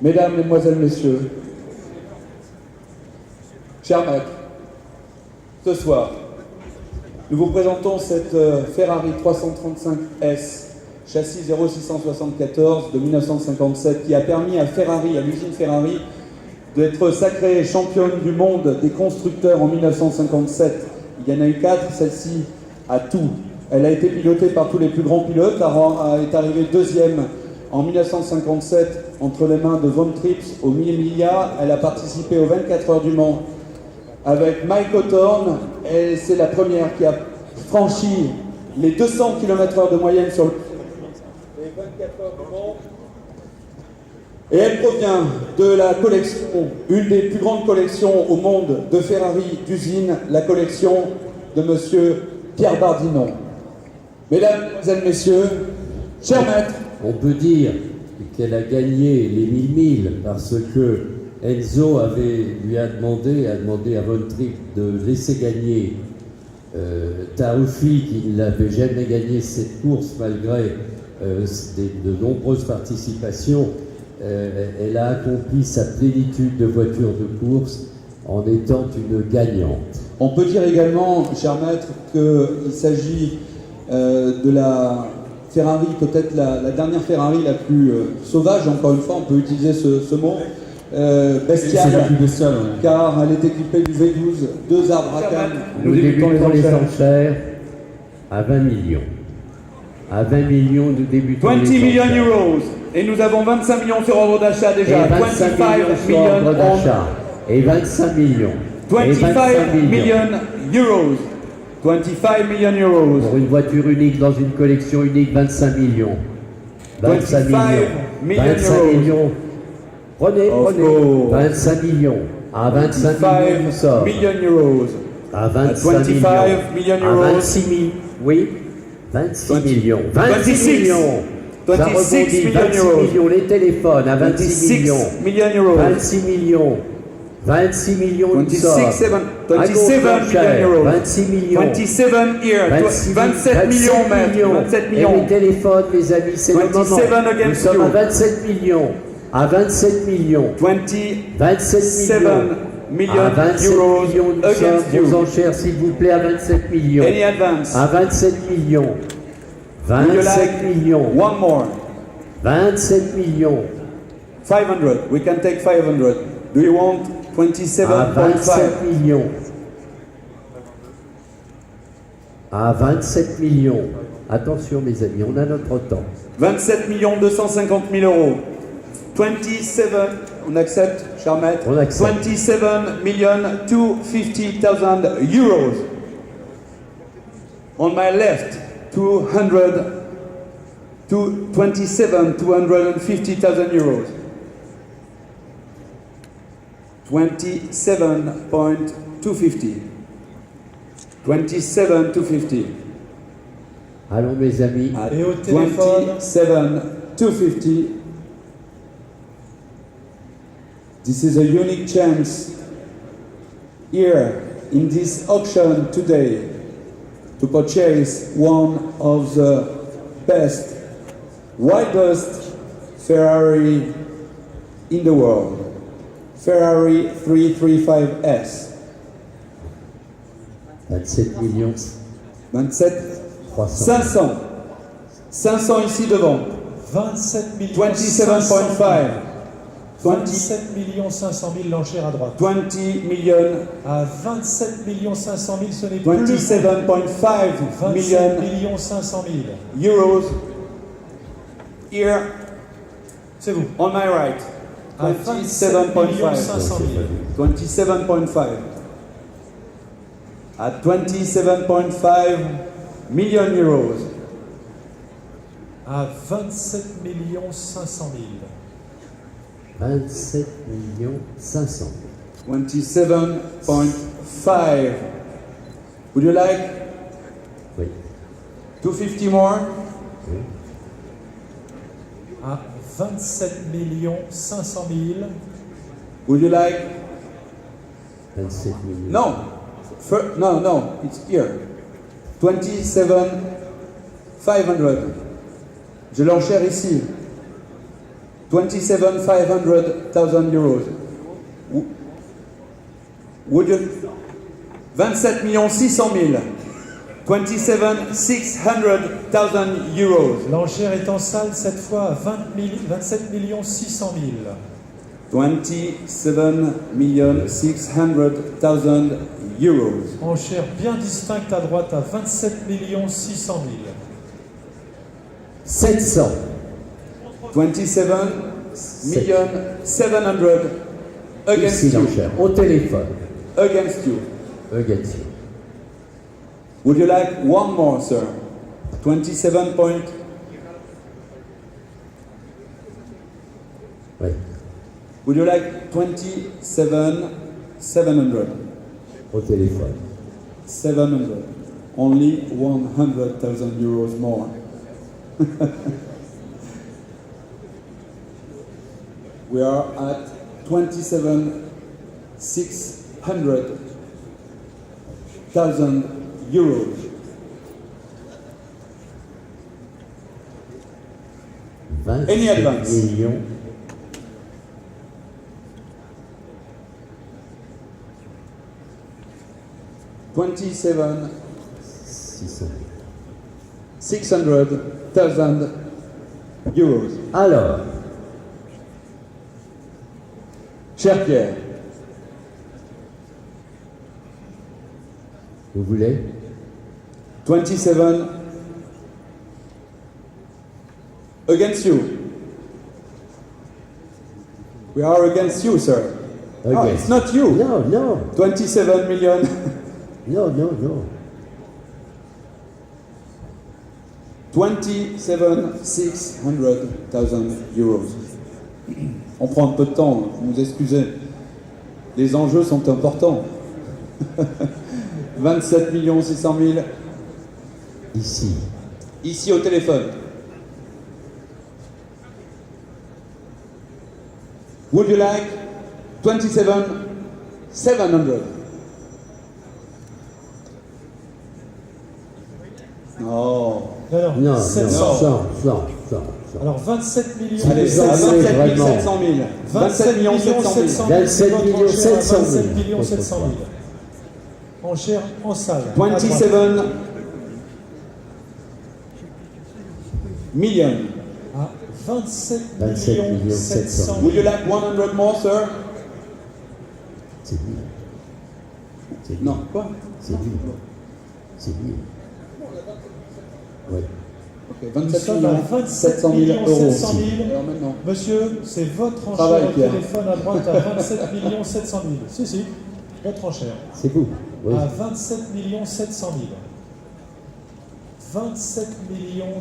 Mesdames, Mesdemoiselles, Messieurs, chers maîtres, ce soir, nous vous présentons cette Ferrari 335S, châssis 0674 de 1957, qui a permis à Ferrari, à l'usine Ferrari, d'être sacrée championne du monde des constructeurs en 1957. Il y en a eu 4, celle-ci a tout. Elle a été pilotée par tous les plus grands pilotes, est arrivée deuxième en 1957 entre les mains de Von Trips au Mille-Miglia. Elle a participé aux 24 heures du Mans avec Mike Hawthorne, et c'est la première qui a franchi les 200 km/h de moyenne sur les 24 heures du Mans. Et elle provient de la collection, une des plus grandes collections au monde de Ferrari d'usine, la collection de monsieur Pierre Bardinon. Mesdames, Mesdemoiselles, Messieurs, chers maîtres, on peut dire qu'elle a gagné les 1000 milles parce que Enzo lui a demandé à Von Tripp de laisser gagner Taruffi, qui n'avait jamais gagné cette course malgré de nombreuses participations. Elle a accompli sa plénitude de voiture de course en étant une gagnante. On peut dire également, chers maîtres, qu'il s'agit de la Ferrari, peut-être la dernière Ferrari la plus sauvage, encore une fois, on peut utiliser ce mot, bestiale, c'est la plus bestiale, ouais. Car elle est équipée du V12, 2 arbres à canne. Nous débutons les enchères à 20 millions. À 20 millions, nous débutons 20 les enchères. millions euros. Et nous avons 25 millions sur ordre d'achat déjà. Et 25 millions sur ordre d'achat. Et 25 millions. 25 millions euros. 25 millions euros. Pour une voiture unique dans une collection unique, 25 millions. 25 millions. 25 millions. Prenez. 25 millions. À 25 millions, nous sommes. À 25 millions. À 26 millions. Oui. 26 millions. 26 millions. Ça rebondit. 26 millions. Les téléphones à 26 millions. 26 millions. 26 millions, nous sommes. 27 millions euros. 26 millions. 27 here. 27 millions, maître. 27 Et millions. les téléphones, mes amis, c'est le moment. 27 Nous sommes à 27 millions. À 27 millions. 27 millions. À 27 millions, nous sommes aux enchères, s'il vous plaît, à 27 millions. Any advance? À 27 millions. 27 millions. One more. 27 millions. 500. We can take 500. Do you want À 27 27.5? millions. À 27 millions. Attention, mes amis, on a notre temps. 27 250 000 euros. 27, on accepte, cher maître? On accepte. 27 250,000 euros. On my left, 27 250,000 euros. 27.250. 27.250. Allons, mes amis. Et au téléphone. 27.250. This is a unique chance here in this auction today to purchase one of the best, widest Ferrari in the world. Ferrari 335S. 27 millions. 27 300. 500. 500 ici devant. 27 millions 27.5. 27 500 000 l'enchère à droite. 20 millions. À 27 500 000, ce n'est plus 27.5 27 million 500 000. euros. Here C'est vous. on my right. À 27 500 000. 27.5. At 27.5 million euros. À 27 500 000. 27 500 000. 27.5. Would you like Oui. 250 more? Oui. À 27 500 000. Would you like? 27 millions. No. No, it's here. 27 500. Je l'enchère ici. 27,500,000 euros. Would you 27 600 000. 27,600,000 euros. L'enchère est en salle cette fois à 27 600 000. 27,600,000 euros. Enchère bien distincte à droite à 27 600 000. 700. 27,700,000 against Ici you. l'enchère. Au téléphone. Against you. Against you. Would you like one more, sir? 27 point. Oui. Would you like 27,700? Au téléphone. 700. Only 100,000 euros more. We are at 27,600,000 euros. Any advance? Millions. $27,600,000 euros. Alors, Cher Pierre, vous voulez 27 against you. We are against you, sir. Oh, Against. it's not you. Non, non, 27 million. non, non, non. 27,600,000 euros. On prend un peu de temps, vous nous excusez. Les enjeux sont importants. 27 600,000 Ici. ici au téléphone. Would you like 27,700? Oh. Non, Non, 700. 100. Alors 27 millions. Allez, ça, à c'est 27 vraiment. 700 000. 27 700 000. 27 700 000. 27 700 000. Enchère en salle. 27 million. À 27 millions 700 Would you 000. like 100 more, sir? C'est lui. C'est lui. Non, quoi? C'est lui. C'est lui. Oui. Ok, Nous 27 sommes à 700 000 27 euros. 700 000. Alors maintenant. Monsieur, c'est votre enchère Travail, au Pierre. téléphone à droite à 27 700 000. Si, votre enchère. C'est vous. Oui. À 27 700 000. 27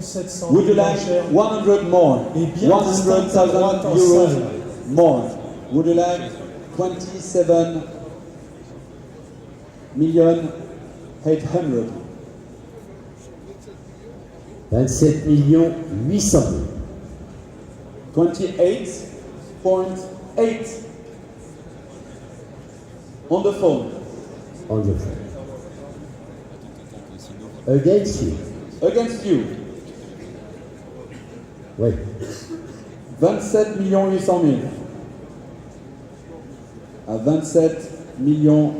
700 000 Would you like enchères. 100 more? Et bien distincte à droite 100,000 en euros salle. more. Would you like 27 million 800? 27 millions 800 000. 28.8 on the phone. On the phone. Against you. Against you. Oui. 27 800 000. À 27 800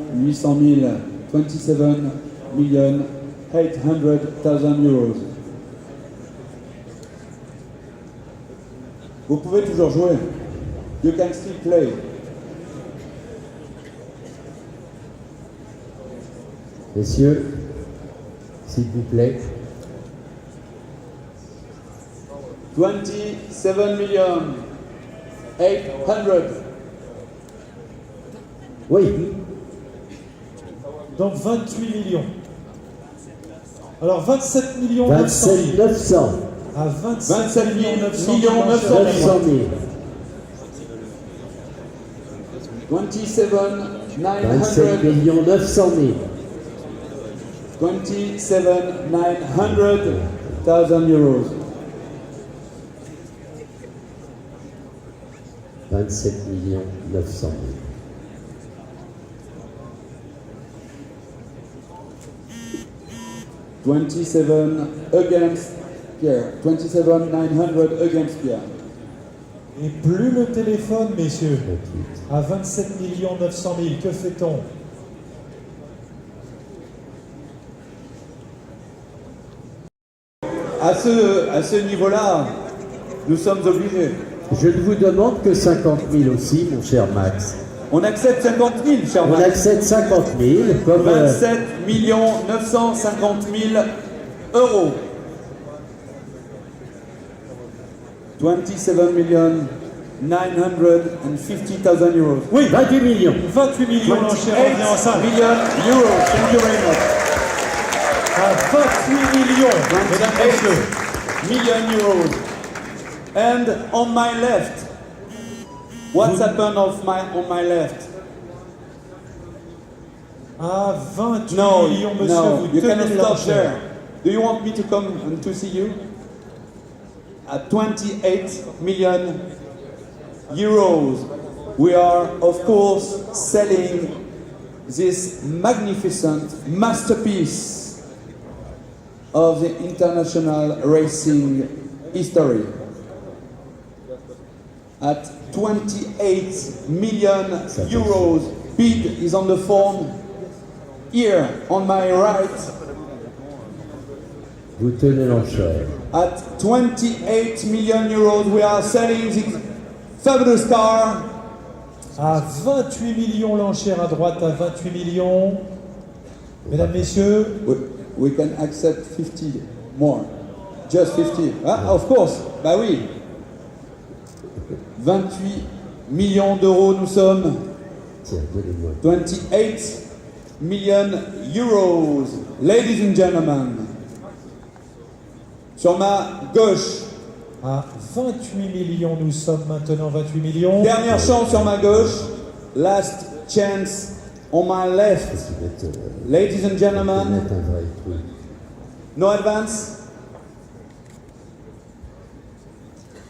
000. 27 800,000 euros. Vous pouvez toujours jouer. You can still play. Messieurs, s'il vous plaît. 27 800. Oui. Donc 28 millions. Alors 27 900 000. 27 900. À 27 27 900 millions 000 900 enchères. 900 000. 27 27 900. millions 900 000. 27 900,000 euros. 27 millions 900 000. 27 against Pierre. 27 900 against Pierre. Et plus le téléphone, messieurs. À 27 900 000, que fait-on? À ce niveau-là, nous sommes obligés. Je ne vous demande que 50 000 aussi, mon cher Max. On accepte 50 000, cher On Max. accepte 50 000 comme... 27 950 000 euros. 27 950 000 euros. Oui, 28 millions. 28 millions, l'enchère revient en salle. 28 million euros. Thank you very much. À 28 millions, mesdames et messieurs. 28 million euros. And on my left, what's happened on my left? À 28 No, millions, monsieur, no, vous you tenez cannot stop l'enchère. there. Do you want me to come and to see you? At 28 million euros, we are of course selling this magnificent masterpiece of the international racing history. At 28 million euros, bid is on the phone here on my right. Vous tenez l'enchère. At 28 million euros, we are selling the fabulous car. À 28 millions, l'enchère à droite, à 28 millions. Mesdames, messieurs, We can accept 50 more. Just 50. Ah, of course. Bah oui. 28 millions d'euros, nous sommes. Tiens, donnez-moi. 28 million euros. Ladies and gentlemen. Sur ma gauche, à 28 millions, nous sommes maintenant 28 millions. dernière chance sur ma gauche. Last chance on my left. Ladies and gentlemen, Mettre un vrai truc. no advance.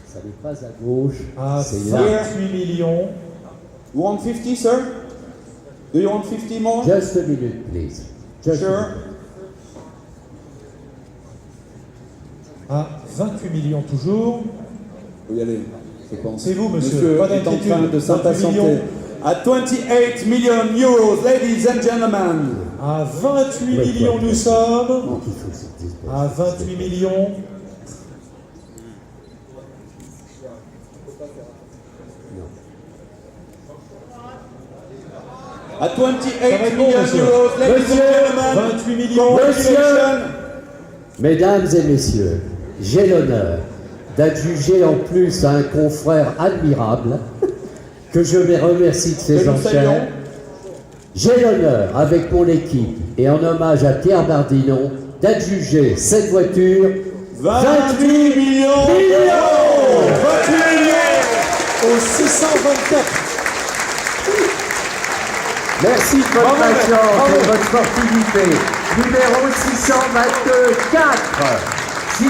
Ça n'est pas à gauche, À c'est là. 28 millions. You want 50, sir? Do you want 50 more? Just a minute, please. Just a Sure. minute. À 28 millions toujours. Faut y aller, je pense. C'est vous, monsieur. Pas est en d'inquiétude. train de 28 s'impatienter. millions. At 28 million euros, ladies and gentlemen. À 28 millions, nous sommes. Donc, il faut que c'est 10. À 28 millions. At Ça va 28 être bon, million monsieur. euros, ladies and Monsieur, gentlemen. 28 millions. Congratulations. Mesdames et messieurs, j'ai l'honneur d'adjuger en plus à un confrère admirable que je vais remercier de ses Que nous enchères. saluons. J'ai l'honneur, avec mon équipe et en hommage à Pierre Bardinon, d'adjuger cette voiture 28 millions. 28 millions au 624. Merci de votre patience et de votre sportivité. Numéro 622, 4.